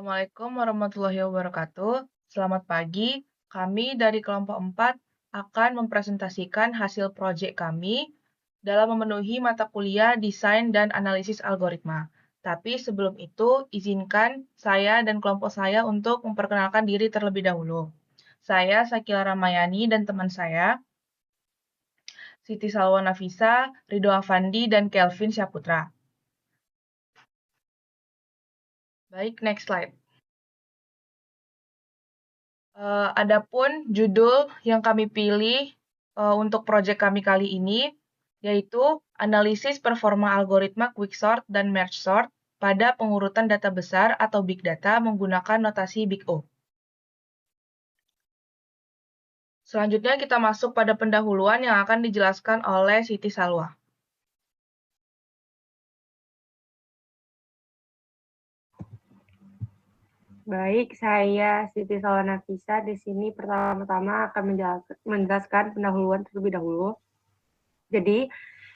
Assalamualaikum warahmatullahi wabarakatuh. Selamat pagi. Kami dari kelompok 4 akan mempresentasikan hasil proyek kami dalam memenuhi mata kuliah Desain dan Analisis Algoritma. Tapi sebelum itu, izinkan saya dan kelompok saya untuk memperkenalkan diri terlebih dahulu. Saya Sakila Ramayani dan teman saya, Siti Salwa Nafisa, Ridho Afandi, dan Kelvin Syaputra. Baik, next slide. Adapun judul yang kami pilih untuk proyek kami kali ini yaitu analisis performa algoritma quicksort dan merge sort pada pengurutan data besar atau big data menggunakan notasi Big O. Selanjutnya kita masuk pada pendahuluan yang akan dijelaskan oleh Siti Salwa. Baik, saya Siti Salwa Nafisa. Di sini pertama-tama akan menjelaskan pendahuluan terlebih dahulu. Jadi,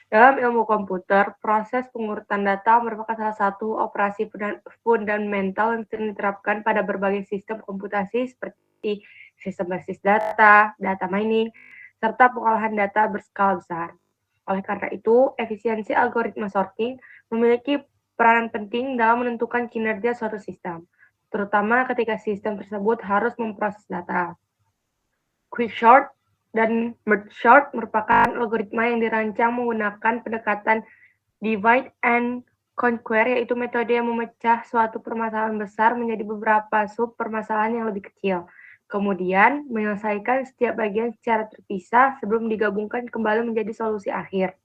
dalam ilmu komputer, proses pengurutan data merupakan salah satu operasi fundamental yang sering diterapkan pada berbagai sistem komputasi seperti sistem basis data, data mining, serta pengolahan data berskala besar. Oleh karena itu, efisiensi algoritma sorting memiliki peranan penting dalam menentukan kinerja suatu sistem, terutama ketika sistem tersebut harus memproses data. Quicksort dan merge sort merupakan algoritma yang dirancang menggunakan pendekatan divide and conquer, yaitu metode yang memecah suatu permasalahan besar menjadi beberapa sub-permasalahan yang lebih kecil, kemudian menyelesaikan setiap bagian secara terpisah sebelum digabungkan kembali menjadi solusi akhir.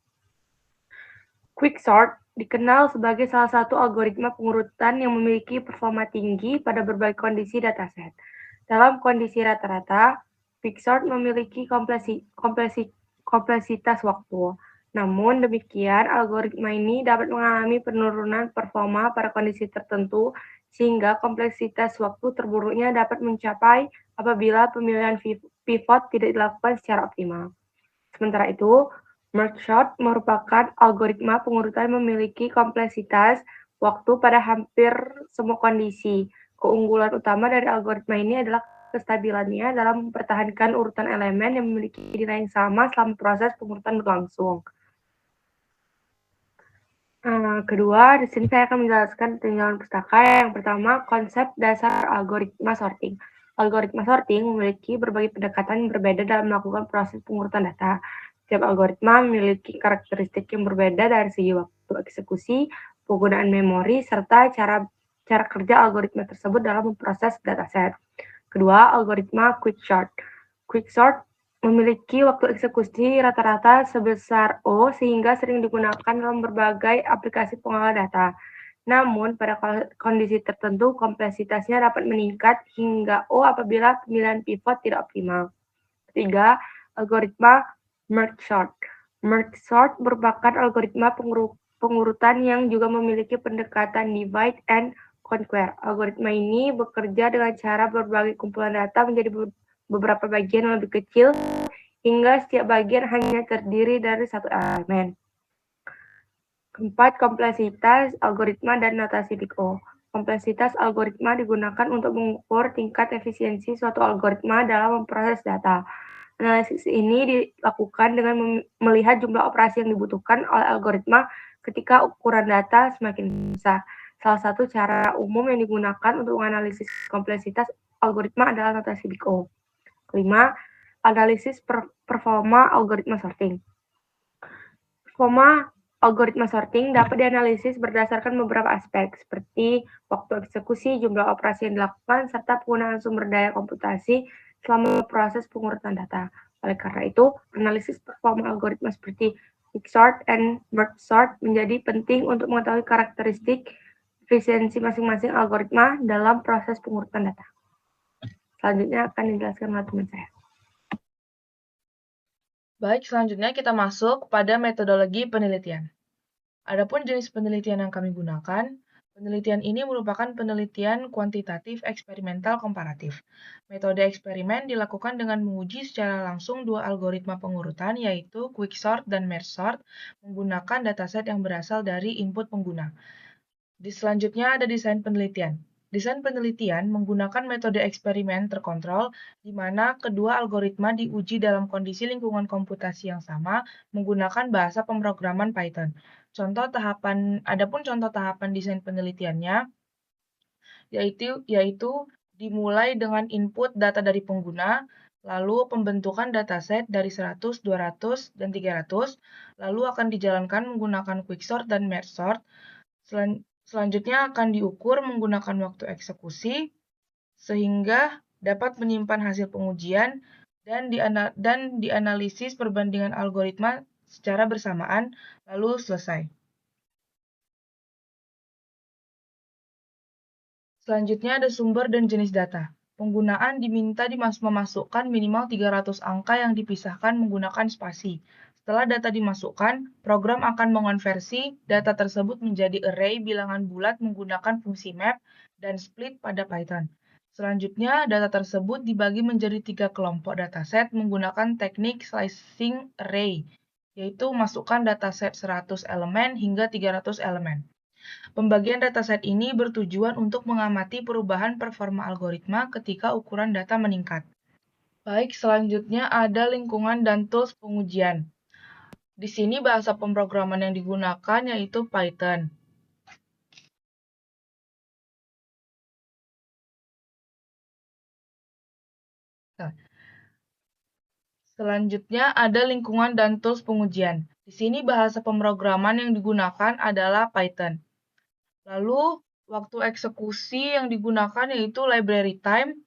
Quicksort dikenal sebagai salah satu algoritma pengurutan yang memiliki performa tinggi pada berbagai kondisi dataset. Dalam kondisi rata-rata, Quicksort memiliki kompleksitas waktu. Namun demikian, algoritma ini dapat mengalami penurunan performa pada kondisi tertentu sehingga kompleksitas waktu terburuknya dapat mencapai apabila pemilihan pivot tidak dilakukan secara optimal. Sementara itu, merge sort merupakan algoritma pengurutan yang memiliki kompleksitas waktu pada hampir semua kondisi. Keunggulan utama dari algoritma ini adalah kestabilannya dalam mempertahankan urutan elemen yang memiliki nilai yang sama selama proses pengurutan berlangsung. Kedua, di sini saya akan menjelaskan tinjauan pustaka. Yang pertama, konsep dasar algoritma sorting. Algoritma sorting memiliki berbagai pendekatan yang berbeda dalam melakukan proses pengurutan data. Setiap algoritma memiliki karakteristik yang berbeda dari segi waktu eksekusi, penggunaan memori, serta cara kerja algoritma tersebut dalam memproses dataset. Kedua, algoritma quicksort. Quicksort memiliki waktu eksekusi rata-rata sebesar O sehingga sering digunakan dalam berbagai aplikasi pengolah data. Namun, pada kondisi tertentu, kompleksitasnya dapat meningkat hingga O apabila pemilihan pivot tidak optimal. Ketiga, algoritma merge sort. Merge sort merupakan algoritma pengurutan yang juga memiliki pendekatan divide and conquer. Algoritma ini bekerja dengan cara berbagai kumpulan data menjadi beberapa bagian yang lebih kecil hingga setiap bagian hanya terdiri dari satu elemen. Keempat, kompleksitas algoritma dan notasi Big O. Kompleksitas algoritma digunakan untuk mengukur tingkat efisiensi suatu algoritma dalam memproses data. Analisis ini dilakukan dengan melihat jumlah operasi yang dibutuhkan oleh algoritma ketika ukuran data semakin besar. Salah satu cara umum yang digunakan untuk menganalisis kompleksitas algoritma adalah notasi Big O. Kelima, analisis performa algoritma sorting. Performa algoritma sorting dapat dianalisis berdasarkan beberapa aspek, seperti waktu eksekusi, jumlah operasi yang dilakukan, serta penggunaan sumber daya komputasi selama proses pengurutan data. Oleh karena itu, analisis performa algoritma seperti quicksort and merge sort menjadi penting untuk mengetahui karakteristik efisiensi masing-masing algoritma dalam proses pengurutan data. Selanjutnya akan dijelaskan oleh teman saya. Baik, selanjutnya kita masuk pada metodologi penelitian. Adapun jenis penelitian yang kami gunakan, penelitian ini merupakan penelitian kuantitatif eksperimental komparatif. Metode eksperimen dilakukan dengan menguji secara langsung dua algoritma pengurutan, yaitu quicksort dan merge sort, menggunakan dataset yang berasal dari input pengguna. Di selanjutnya ada desain penelitian. Desain penelitian menggunakan metode eksperimen terkontrol, di mana kedua algoritma diuji dalam kondisi lingkungan komputasi yang sama menggunakan bahasa pemrograman Python. Adapun contoh tahapan desain penelitiannya, yaitu dimulai dengan input data dari pengguna, lalu pembentukan dataset dari 100, 200, dan 300, lalu akan dijalankan menggunakan quicksort dan mergesort. Selanjutnya akan diukur menggunakan waktu eksekusi, sehingga dapat menyimpan hasil pengujian dan dianalisis perbandingan algoritma secara bersamaan, lalu selesai. Selanjutnya ada sumber dan jenis data. Penggunaan diminta memasukkan minimal 300 angka yang dipisahkan menggunakan spasi. Setelah data dimasukkan, program akan mengonversi data tersebut menjadi array bilangan bulat menggunakan fungsi map dan split pada Python. Selanjutnya, data tersebut dibagi menjadi 3 kelompok dataset menggunakan teknik slicing array, yaitu masukkan dataset 100 elemen hingga 300 elemen. Pembagian dataset ini bertujuan untuk mengamati perubahan performa algoritma ketika ukuran data meningkat. Baik, selanjutnya ada lingkungan dan tools pengujian. Di sini bahasa pemrograman yang digunakan yaitu Python. Nah, selanjutnya ada lingkungan dan tools pengujian. Di sini bahasa pemrograman yang digunakan adalah Python. Lalu, waktu eksekusi yang digunakan yaitu library time,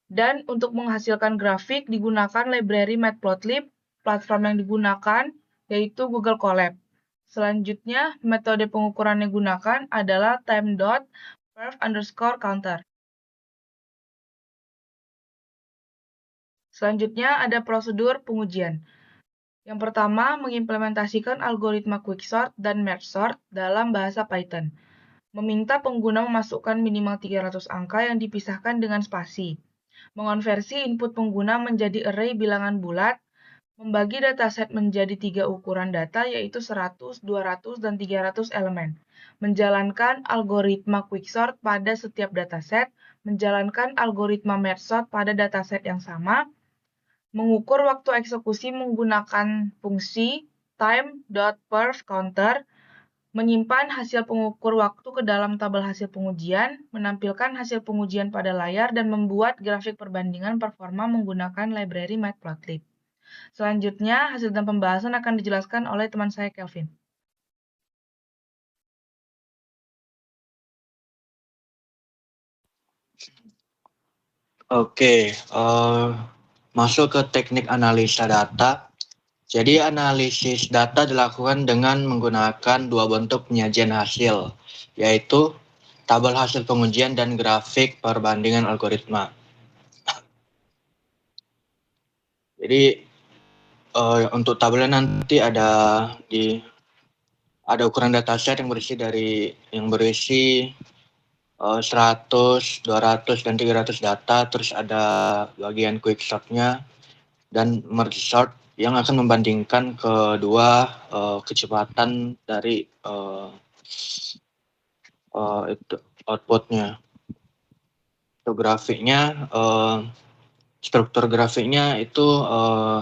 dan untuk menghasilkan grafik digunakan library Matplotlib. Platform yang digunakan yaitu Google Colab. Selanjutnya, metode pengukuran yang digunakan adalah time.perf_counter. Selanjutnya ada prosedur pengujian. Yang pertama, mengimplementasikan algoritma quicksort dan mergesort dalam bahasa Python. Meminta pengguna memasukkan minimal 300 angka yang dipisahkan dengan spasi. Mengonversi input pengguna menjadi array bilangan bulat, membagi dataset menjadi 3 ukuran data yaitu 100, 200, dan 300 elemen. Menjalankan algoritma quicksort pada setiap dataset, menjalankan algoritma mergesort pada dataset yang sama, mengukur waktu eksekusi menggunakan fungsi time.perf_counter, menyimpan hasil pengukur waktu ke dalam tabel hasil pengujian, menampilkan hasil pengujian pada layar, dan membuat grafik perbandingan performa menggunakan library Matplotlib. Selanjutnya, hasil dan pembahasan akan dijelaskan oleh teman saya, Kelvin. Oke, masuk ke teknik analisa data. Jadi analisis data dilakukan dengan menggunakan dua bentuk penyajian hasil, yaitu tabel hasil pengujian dan grafik perbandingan algoritma. Jadi untuk tabelnya nanti ada ukuran dataset yang berisi 100, 200, dan 300 data, terus ada bagian quicksort-nya dan mergesort yang akan membandingkan kedua kecepatan dari outputnya. Untuk grafiknya, struktur grafiknya itu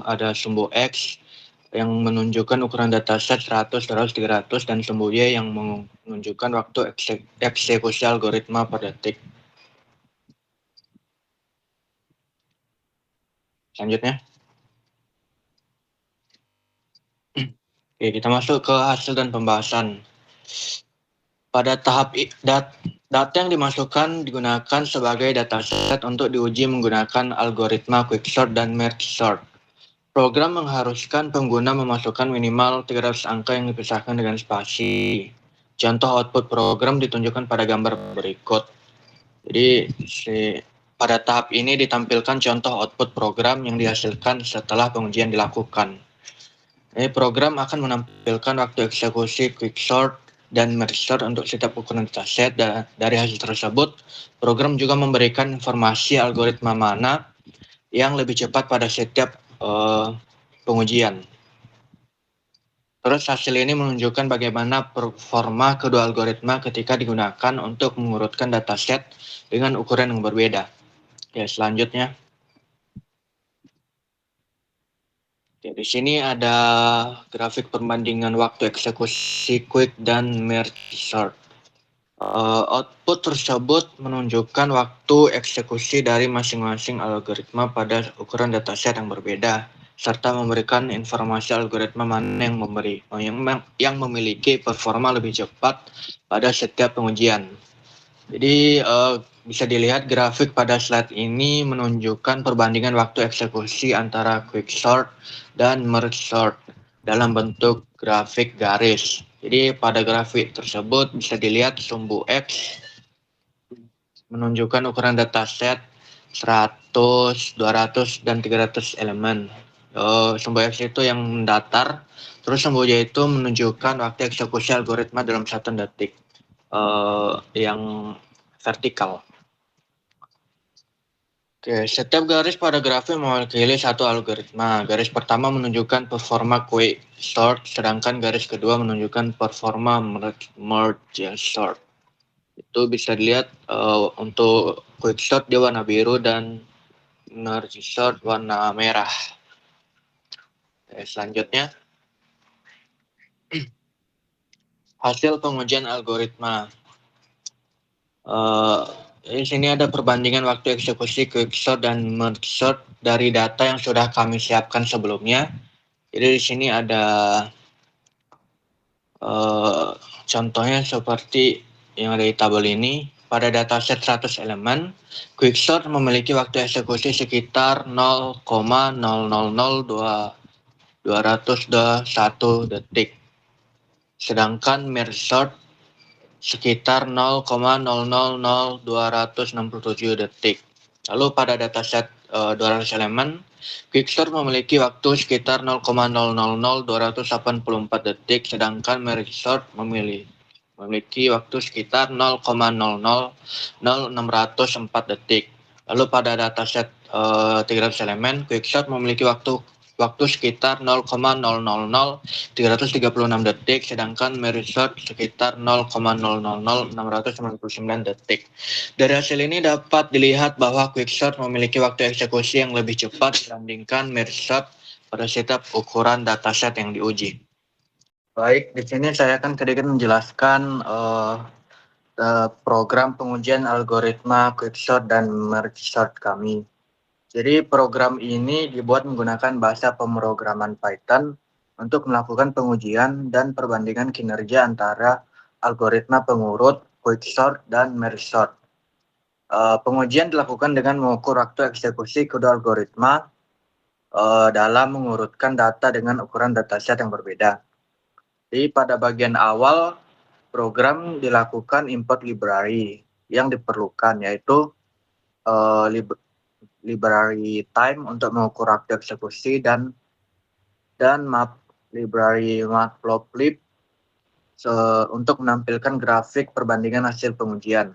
ada sumbu X yang menunjukkan ukuran dataset 100, 200, 300, dan sumbu Y yang menunjukkan waktu eksekusi algoritma per detik. Selanjutnya. Oke, kita masuk ke hasil dan pembahasan. Pada tahap data yang dimasukkan digunakan sebagai dataset untuk diuji menggunakan algoritma quicksort dan mergesort. Program mengharuskan pengguna memasukkan minimal 300 angka yang dipisahkan dengan spasi. Contoh output program ditunjukkan pada gambar berikut. Jadi pada tahap ini ditampilkan contoh output program yang dihasilkan setelah pengujian dilakukan. Program akan menampilkan waktu eksekusi quicksort dan mergesort untuk setiap ukuran dataset. Dari hasil tersebut, program juga memberikan informasi algoritma mana yang lebih cepat pada setiap pengujian. Terus hasil ini menunjukkan bagaimana performa kedua algoritma ketika digunakan untuk mengurutkan dataset dengan ukuran yang berbeda. Oke, selanjutnya. Oke, di sini ada grafik perbandingan waktu eksekusi quick dan merge sort. Output tersebut menunjukkan waktu eksekusi dari masing-masing algoritma pada ukuran dataset yang berbeda, serta memberikan informasi algoritma mana yang memiliki performa lebih cepat pada setiap pengujian. Jadi bisa dilihat grafik pada slide ini menunjukkan perbandingan waktu eksekusi antara quicksort dan merge sort dalam bentuk grafik garis. Jadi pada grafik tersebut bisa dilihat sumbu X menunjukkan ukuran dataset 100, 200, dan 300 elemen. Sumbu X itu yang datar, terus sumbu Y itu menunjukkan waktu eksekusi algoritma dalam 1 detik. Yang vertikal. Oke, setiap garis pada grafik mewakili satu algoritma. Garis pertama menunjukkan performa quicksort, sedangkan garis kedua menunjukkan performa merge sort. Itu bisa dilihat untuk quicksort dia warna biru dan merge sort warna merah. Oke, selanjutnya hasil pengujian algoritma. Di sini ada perbandingan waktu eksekusi quicksort dan merge sort dari data yang sudah kami siapkan sebelumnya. Jadi di sini ada contohnya seperti yang ada di tabel ini. Pada dataset 100 elemen, quicksort memiliki waktu eksekusi sekitar 0,000201 detik. Sedangkan merge sort sekitar 0,000267 detik. Lalu pada dataset 200 elemen, quicksort memiliki waktu sekitar 0,000284 detik, sedangkan merge sort memiliki waktu sekitar 0,000604 detik. Lalu pada dataset 300 elemen, quicksort memiliki waktu sekitar 0,000336 detik, sedangkan merge sort sekitar 0,000699 detik. Dari hasil ini dapat dilihat bahwa quicksort memiliki waktu eksekusi yang lebih cepat dibandingkan merge sort pada setiap ukuran dataset yang diuji. Baik, di sini saya akan sedikit menjelaskan program pengujian algoritma quicksort dan merge sort kami. Jadi program ini dibuat menggunakan bahasa pemrograman Python untuk melakukan pengujian dan perbandingan kinerja antara algoritma pengurut, quicksort, dan merge sort. Pengujian dilakukan dengan mengukur waktu eksekusi kedua algoritma dalam mengurutkan data dengan ukuran dataset yang berbeda. Jadi pada bagian awal program dilakukan import library yang diperlukan, yaitu library time untuk mengukur waktu eksekusi dan library matplotlib untuk menampilkan grafik perbandingan hasil pengujian.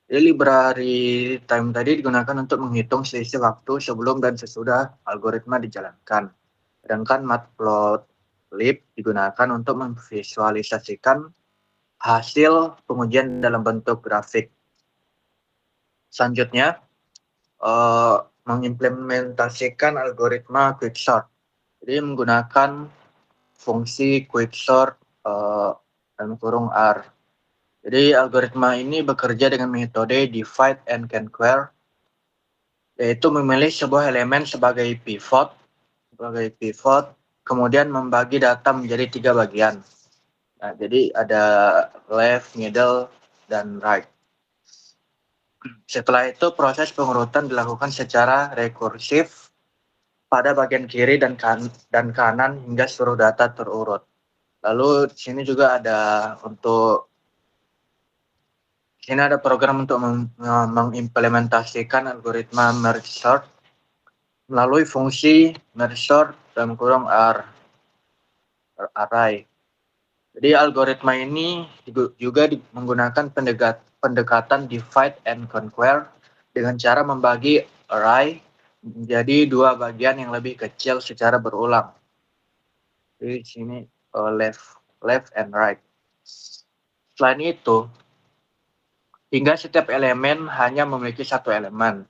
Jadi library time tadi digunakan untuk menghitung selisih waktu sebelum dan sesudah algoritma dijalankan. Sedangkan matplotlib digunakan untuk memvisualisasikan hasil pengujian dalam bentuk grafik. Selanjutnya, mengimplementasikan algoritma quicksort. Jadi menggunakan fungsi quicksort dalam kurung R. Jadi algoritma ini bekerja dengan metode divide and conquer, yaitu memilih sebuah elemen sebagai pivot, kemudian membagi data menjadi 3 bagian. Nah, jadi ada left, middle, dan right. Setelah itu proses pengurutan dilakukan secara rekursif pada bagian kiri dan kanan hingga seluruh data terurut. Lalu di sini juga ada program untuk mengimplementasikan algoritma merge sort melalui fungsi merge sort dalam kurung array. Jadi algoritma ini juga menggunakan pendekatan divide and conquer dengan cara membagi array menjadi 2 bagian yang lebih kecil secara berulang. Jadi di sini left and right. Selain itu, hingga setiap elemen hanya memiliki satu elemen.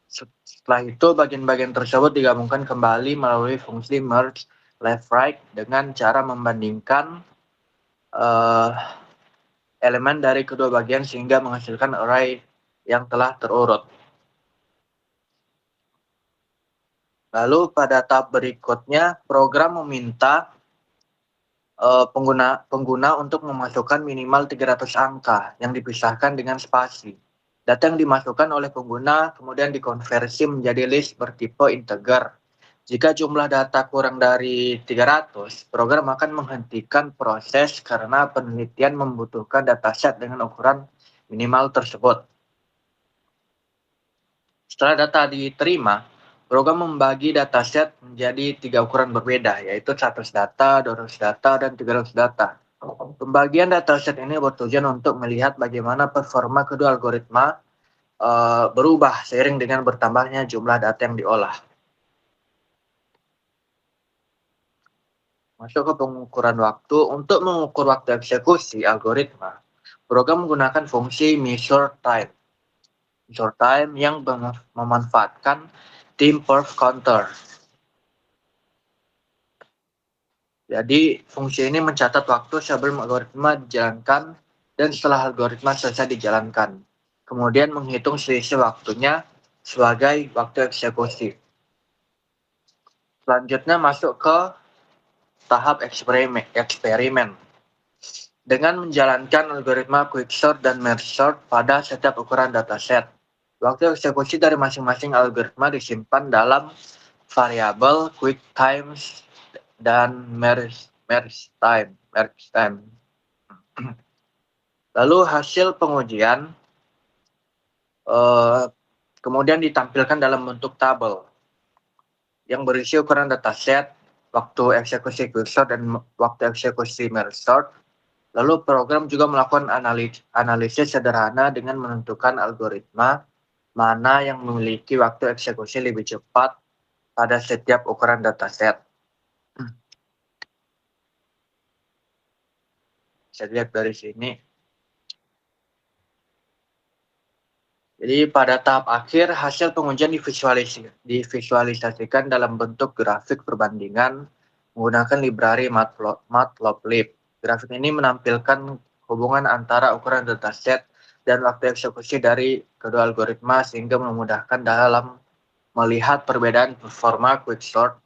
Setelah itu, bagian-bagian tersebut digabungkan kembali melalui fungsi merge left right dengan cara membandingkan elemen dari kedua bagian sehingga menghasilkan array yang telah terurut. Lalu pada tahap berikutnya, program meminta pengguna untuk memasukkan minimal 300 angka yang dipisahkan dengan spasi. Data yang dimasukkan oleh pengguna kemudian dikonversi menjadi list bertipe integer. Jika jumlah data kurang dari 300, program akan menghentikan proses karena penelitian membutuhkan dataset dengan ukuran minimal tersebut. Setelah data diterima, program membagi dataset menjadi 3 ukuran berbeda, yaitu 100 data, 200 data, dan 300 data. Pembagian dataset ini bertujuan untuk melihat bagaimana performa kedua algoritma berubah seiring dengan bertambahnya jumlah data yang diolah. Masuk ke pengukuran waktu. Untuk mengukur waktu eksekusi algoritma, program menggunakan fungsi measure time. Measure time yang memanfaatkan TimPerf counter. Jadi, fungsi ini mencatat waktu sebelum algoritma dijalankan dan setelah algoritma selesai dijalankan. Kemudian menghitung selisih waktunya sebagai waktu eksekusi. Selanjutnya masuk ke tahap eksperimen. Dengan menjalankan algoritma quicksort dan mergesort pada setiap ukuran dataset, waktu eksekusi dari masing-masing algoritma disimpan dalam variabel QuickTime dan merge time. Lalu hasil pengujian kemudian ditampilkan dalam bentuk tabel yang berisi ukuran dataset, waktu eksekusi quicksort dan waktu eksekusi mergesort. Lalu program juga melakukan analisis sederhana dengan menentukan algoritma mana yang memiliki waktu eksekusi lebih cepat pada setiap ukuran dataset. Bisa dilihat dari sini. Jadi pada tahap akhir, hasil pengujian divisualisasikan dalam bentuk grafik perbandingan menggunakan library Matplotlib. Grafik ini menampilkan hubungan antara ukuran dataset dan waktu eksekusi dari kedua algoritma sehingga memudahkan dalam melihat perbedaan performa quicksort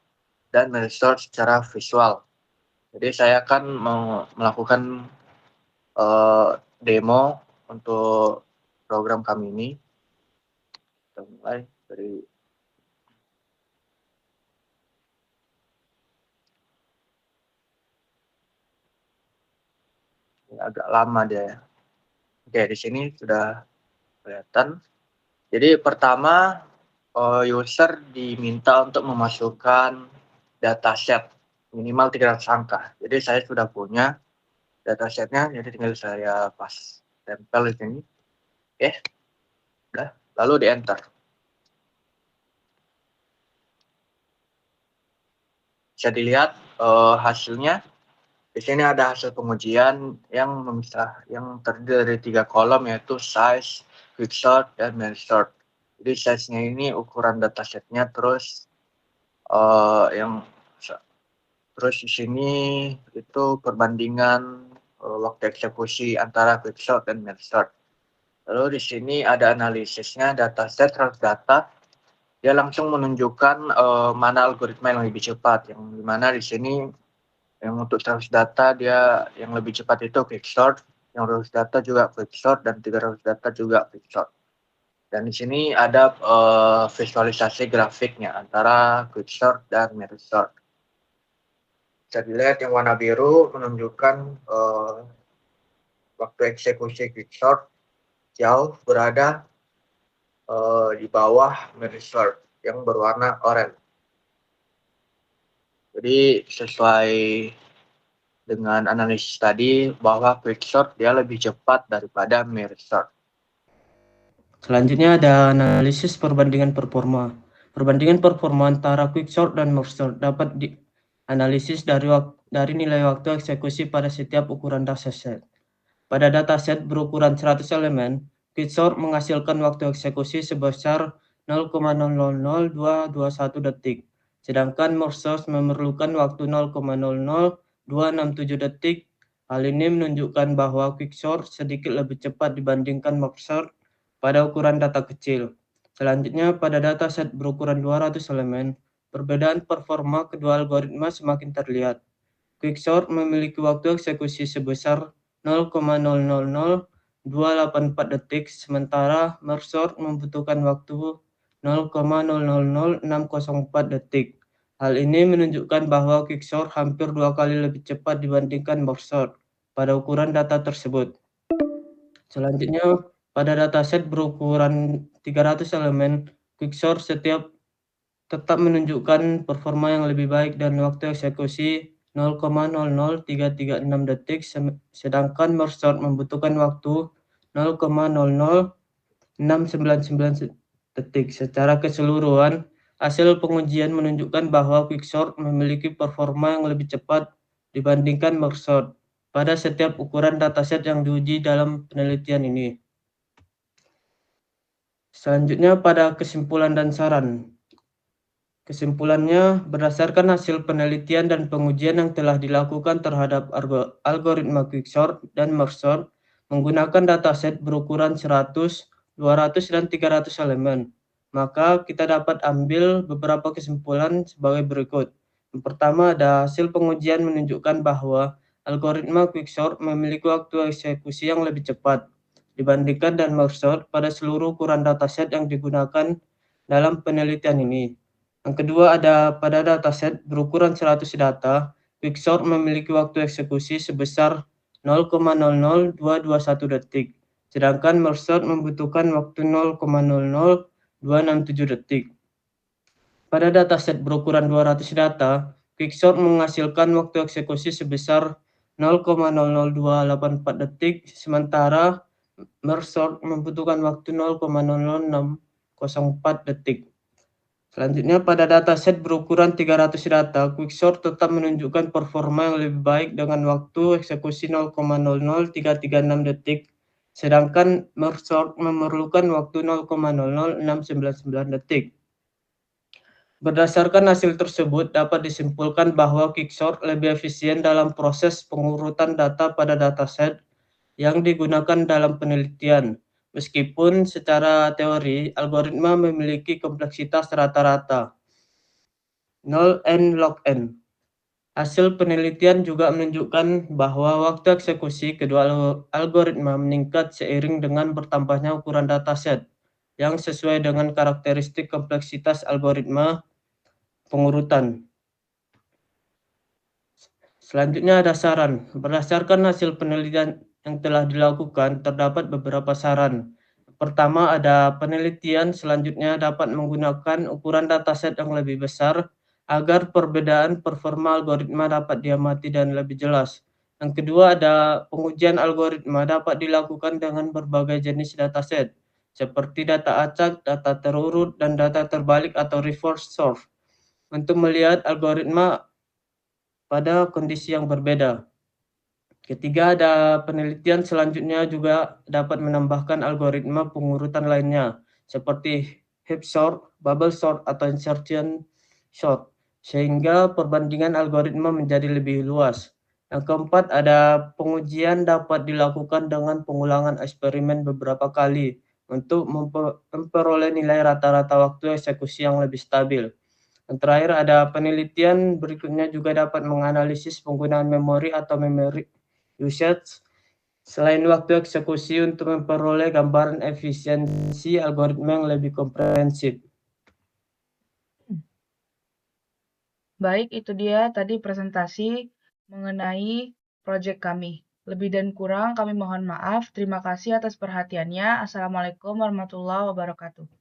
dan mergesort secara visual. Jadi saya akan melakukan demo untuk program kami ini. Kita mulai dari ini agak lama dia. Oke, di sini sudah kelihatan. Jadi pertama user diminta untuk memasukkan dataset minimal 300 angka. Jadi saya sudah punya datasetnya, jadi tinggal saya tempel di sini. Oke. Udah, lalu di enter. Bisa dilihat hasilnya. Di sini ada hasil pengujian yang terdiri dari 3 kolom, yaitu size, quicksort, dan mergesort. Jadi size-nya ini ukuran datasetnya, terus terus di sini itu perbandingan waktu eksekusi antara quicksort dan mergesort. Lalu di sini ada analisisnya, dataset terhadap data. Dia langsung menunjukkan mana algoritma yang lebih cepat. Yang dimana di sini yang untuk 100 data dia yang lebih cepat itu quicksort, yang 200 data juga quicksort, dan 300 data juga quicksort. Dan di sini ada visualisasi grafiknya antara quicksort dan mergesort. Bisa dilihat yang warna biru menunjukkan waktu eksekusi quicksort jauh berada di bawah mergesort yang berwarna oranye. Jadi sesuai dengan analisis tadi bahwa quicksort dia lebih cepat daripada mergesort. Selanjutnya ada analisis perbandingan performa. Perbandingan performa antara quicksort dan mergesort dapat analisis dari nilai waktu eksekusi pada setiap ukuran dataset. Pada dataset berukuran 100 elemen, Quicksort menghasilkan waktu eksekusi sebesar 0,000221 detik, sedangkan Merge memerlukan waktu 0,00267 detik. Hal ini menunjukkan bahwa Quicksort sedikit lebih cepat dibandingkan Merge pada ukuran data kecil. Selanjutnya, pada dataset berukuran 200 elemen, perbedaan performa kedua algoritma semakin terlihat. Quicksort memiliki waktu eksekusi sebesar 0,000284 detik, sementara Merge membutuhkan waktu 0,000604 detik. Hal ini menunjukkan bahwa Quicksort hampir 2 kali lebih cepat dibandingkan Merge pada ukuran data tersebut. Selanjutnya, pada dataset berukuran 300 elemen, Quicksort tetap menunjukkan performa yang lebih baik dan waktu eksekusi 0,00336 detik, sedangkan Merge membutuhkan waktu 0,00699 detik. Secara keseluruhan, hasil pengujian menunjukkan bahwa Quicksort memiliki performa yang lebih cepat dibandingkan Merge pada setiap ukuran dataset yang diuji dalam penelitian ini. Selanjutnya pada kesimpulan dan saran. Kesimpulannya, berdasarkan hasil penelitian dan pengujian yang telah dilakukan terhadap algoritma Quicksort dan Merge menggunakan dataset berukuran 100, 200, dan 300 elemen, maka kita dapat ambil beberapa kesimpulan sebagai berikut. Yang pertama, ada hasil pengujian menunjukkan bahwa algoritma Quicksort memiliki waktu eksekusi yang lebih cepat dibandingkan dan Merge pada seluruh ukuran dataset yang digunakan dalam penelitian ini. Yang kedua, ada pada dataset berukuran 100 data, Quicksort memiliki waktu eksekusi sebesar 0,00221 detik, sedangkan Merge membutuhkan waktu 0,00267 detik. Pada dataset berukuran 200 data, Quicksort menghasilkan waktu eksekusi sebesar 0,00284 detik, sementara Merge membutuhkan waktu 0,00604 detik. Selanjutnya, pada dataset berukuran 300 data, Quicksort tetap menunjukkan performa yang lebih baik dengan waktu eksekusi 0,00336 detik, sedangkan Merge memerlukan waktu 0,00699 detik. Berdasarkan hasil tersebut, dapat disimpulkan bahwa Quicksort lebih efisien dalam proses pengurutan data pada dataset yang digunakan dalam penelitian. Meskipun secara teori, algoritma memiliki kompleksitas rata-rata 0 n log n. Hasil penelitian juga menunjukkan bahwa waktu eksekusi kedua algoritma meningkat seiring dengan bertambahnya ukuran dataset yang sesuai dengan karakteristik kompleksitas algoritma pengurutan. Selanjutnya ada saran. Berdasarkan hasil penelitian yang telah dilakukan, terdapat beberapa saran. Pertama, ada penelitian selanjutnya dapat menggunakan ukuran dataset yang lebih besar agar perbedaan performa algoritma dapat diamati dan lebih jelas. Yang kedua, ada pengujian algoritma dapat dilakukan dengan berbagai jenis dataset, seperti data acak, data terurut, dan data terbalik atau reverse sort, untuk melihat algoritma pada kondisi yang berbeda. Ketiga, ada penelitian selanjutnya juga dapat menambahkan algoritma pengurutan lainnya, seperti heap sort, bubble sort, atau insertion sort, sehingga perbandingan algoritma menjadi lebih luas. Yang keempat, ada pengujian dapat dilakukan dengan pengulangan eksperimen beberapa kali untuk memperoleh nilai rata-rata waktu eksekusi yang lebih stabil. Yang terakhir, ada penelitian berikutnya juga dapat menganalisis penggunaan memori atau memory usage selain waktu eksekusi untuk memperoleh gambaran efisiensi algoritma yang lebih komprehensif. Baik, itu dia tadi presentasi mengenai proyek kami. Lebih dan kurang kami mohon maaf. Terima kasih atas perhatiannya. Assalamualaikum warahmatullahi wabarakatuh.